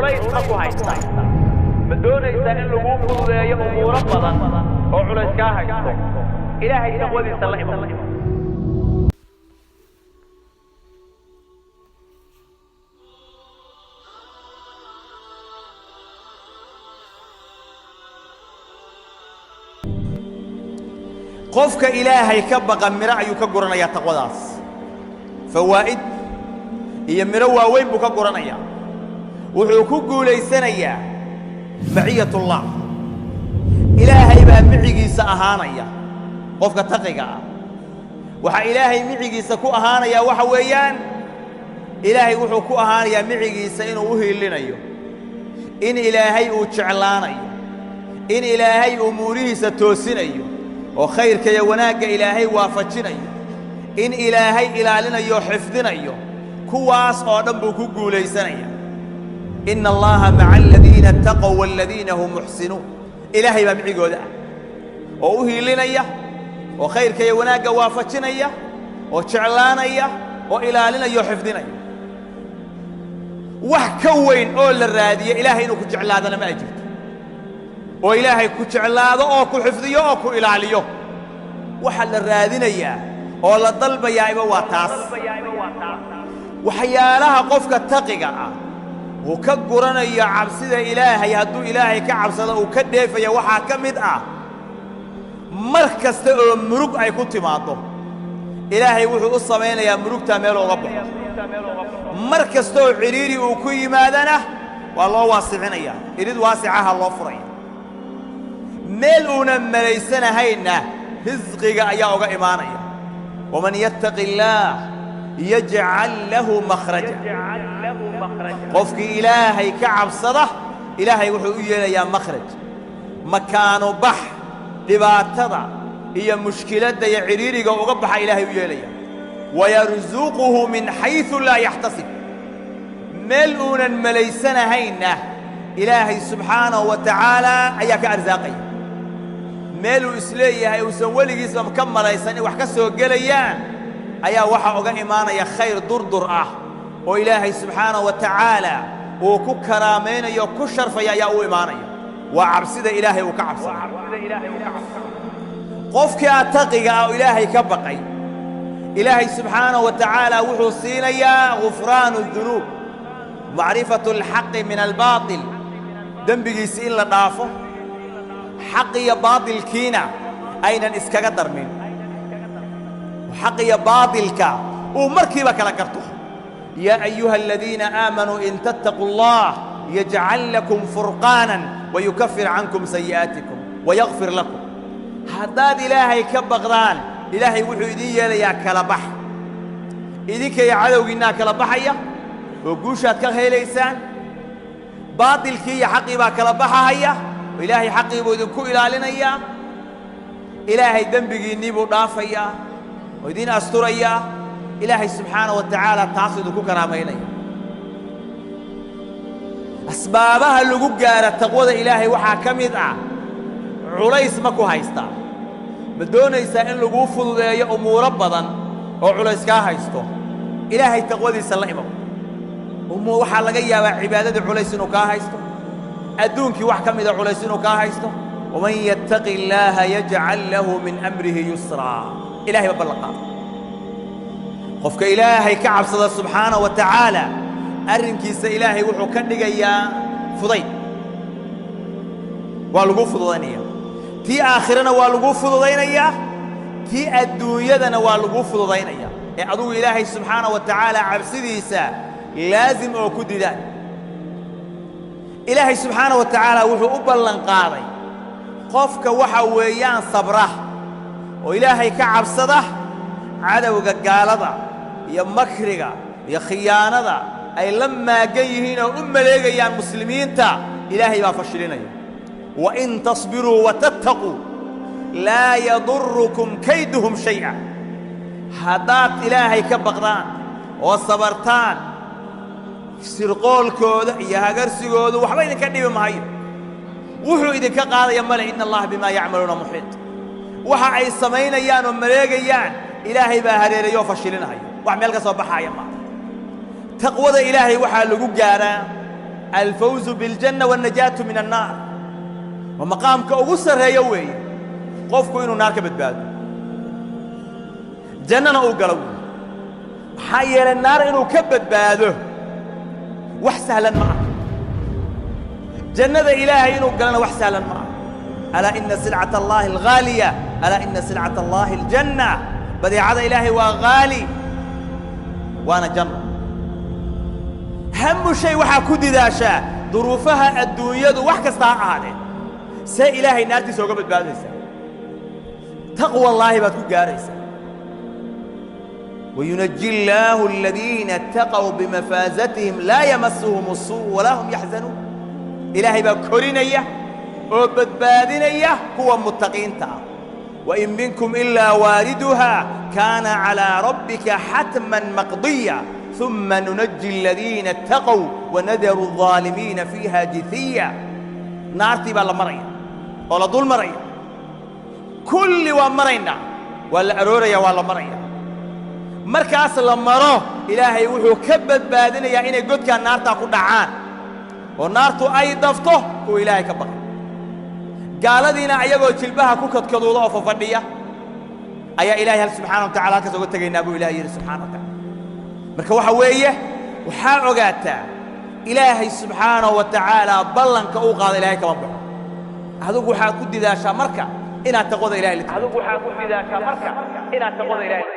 culays ma ku haysta ma doonaysaa in lagu fududeeyo umuuro badan oo culays kaa haysto ilaahay taqwadiisa la imo qofka ilaahay ka baqa miro ayuu ka guranayaa taqwadaas fawaa'id iyo miro waaweyn buu ka guranayaa wuxuu ku guulaysanayaa maciyatullah ilaahay baa micigiisa ahaanaya qofka taqiga ah waxa ilaahay micigiisa ku ahaanaya waxa weeyaan ilaahay wuxuu ku ahaanayaa micigiisa inuu u hiilinayo in ilaahay uu jeclaanayo in ilaahay umuurihiisa toosinayo oo khayrka iyo wanaagga ilaahay waafajinayo in ilaahay ilaalinayo xifdinayo kuwaas oo dhan buu ku guulaysanaya inna allaha maca aladiina ittaqow waladiina hum muxsinuun ilaahay baa micigooda ah oo u hiilinaya oo khayrka iyo wanaagga waafajinaya oo jeclaanaya oo ilaalinaya oo xifdinaya wax ka weyn oo la raadiyo ilaahay inuu ku jeclaadana ma jirto oo ilaahay ku jeclaado oo ku xifdiyo oo ku ilaaliyo waxa la raadinayaa oo la dalbayaa waa taas waxyaalaha qofka taqiga ah uu ka guranayo cabsida ilaahay hadduu ilaahay ka cabsado uu ka dheefaya waxaa ka mid ah mar kasta oo murug ay ku timaado ilaahay wuxuu u samaynayaa murugta meel uga baxo mar kasta oo ciriiri uu ku yimaadana waa loo waasicinayaa irid waasicaha loo furaya meel uuna malaysanahaynna risqiga ayaa uga imaanaya waman yattaqi illaah yajcal lahu makhraja qofkii ilaahay ka cabsada ilaahay wuxuu u yeelayaa makhraj makaanu bax dhibaatada iyo mushkiladda iyo ciriiriga uga baxa ilaahay u yeelaya wayarzuquhu min xayثu laa yaxtasib meel uunan malaysanahaynna ilaahay subxaanahu wa tacaala ayaa ka arsaaqaya meeluu isleeyahay uusan weligiisba ka malaysan in wax ka soo gelayaan ayaa waxaa uga imaanaya khayr durdur ah oo ilaahay subxaanahu wa tacaala uu ku karaamaynayo ku sharfaya ayaa u imaanaya waa cabsida ilaahay uu ka cabsana qofkii ataqiga ah oo ilaahay ka baqay ilaahay subxaanahu wa tacaala wuxuu siinayaa gufraanu dunuub macrifatu alxaqi min albaatil dembigiisi in la dhaafo xaq iyo baatilkiina aynan iskaga darmin xaq iyo baatilka uu markiiba kala garto yaa ayuha aladiina aamanuu in tattaquu allah yajcal lakum furqaanan wayukaffir cankum sayi'aatikum wayagfir lakum haddaad ilaahay ka baqdaan ilaahay wuxuu idin yeelayaa kala bax idinkaya cadowgiinnaa kala baxaya oo guushaad ka helaysaan baatilkii iyo xaqii baa kala baxahaya oo ilaahay xaqii buu idinku ilaalinayaa ilaahay dembigiinnii buu dhaafayaa oo idin asturayaa ilaahay subxaanahu wa tacaala taasuu idinku karaamaynaya asbaabaha lagu gaara taqwada ilaahay waxaa ka mid ah culays ma ku haystaa ma doonaysaa in laguu fududeeyo umuuro badan oo culays kaa haysto ilaahay taqwadiisa la imow waxaa laga yaabaa cibaadadii culays inuu kaa haysto adduunkii wax ka mida culays inuu kaa haysto waman yattaqi illaaha yajcal lahu min amrihi yusraa ilahay baa ballan qaada qofka ilaahay ka cabsada subxaanahu wa tacaala arrinkiisa ilaahay wuxuu ka dhigayaa fudayd waa lagu fududaynaya tii aakhirana waa lagu fududaynayaa tii adduunyadana waa lagu fududaynaya ee adugu ilaahay subxaanahu wa tacaala cabsidiisa laazim oo ku didaan ilaahay subxaanahu wa tacaala wuxuu u ballan qaaday qofka waxa weeyaan sabra oo ilaahay ka cabsada cadowga gaalada iyo makriga iyo khiyaanada ay la maagan yihiin oo u maleegayaan muslimiinta ilaahay baa fashilinaya wain tasbiruu watattaquu laa yadurukum kayduhum shay'a haddaad ilaahay ka baqdaan oo sabartaan sirqoolkooda iyo hagarsigooda waxba idinka dhibi maayo wuxuu idinka qaadaya male ina allaha bimaa yacmaluuna muxiit waxa ay samaynayaan oo maleegayaan ilaahay baa hareeraya oo fashilinaya wax meel ka soo baxaaya maaha taqwada ilaahay waxaa lagu gaaraa الفوز بالجنة والنجاة من النار ومقامك أغسر هيوي قفكو إنو نار كبتباد جنة أقلو حي النار إنو كبتباده وحسهلا معه جنة إلهي إنو قلنا وحسهلا معه ألا إن سلعة الله الغالية ألا إن سلعة الله الجنة بديعة إلهي وغالي وأنا جنة هم شيء وحا كودي داشا ظروفها الدنيا وحكا استعاده سي إلهي نارتي سوقا بتبادسة تقوى الله بتكون قارسة وينجي الله الذين اتقوا بمفازتهم لا يمسهم السوء ولا هم يحزنون إلهي بكورينية وبتبادينية هو متقين تعالى وإن منكم إلا واردها كان على ربك حتما مقضيا ثم ننجي الذين اتقوا ونذر الظالمين فيها جثيا نارتي بالله مريا ولا طول مريا كل ومرينا ولا أروريا ولا مريا مركز لمراه إلهي وحو كبد بادنا يا إني قد كان نارتا كو دعان ونارتو أي ضفته هو إلهي كبقى قال دينا أيقو تلبها كوكت كدوضا وففردية أي إلهي سبحانه وتعالى كسو قلت قينا أبو إلهي سبحانه وتعالى مركا وحوية وحا عقاتا إلهي سبحانه وتعالى بلن كأوقاض إلهي كمبع هذوك وحا كدي داشا مركا إنا تقوض إلهي هذوك وحا كدي داشا مركا إنا تقوض إلهي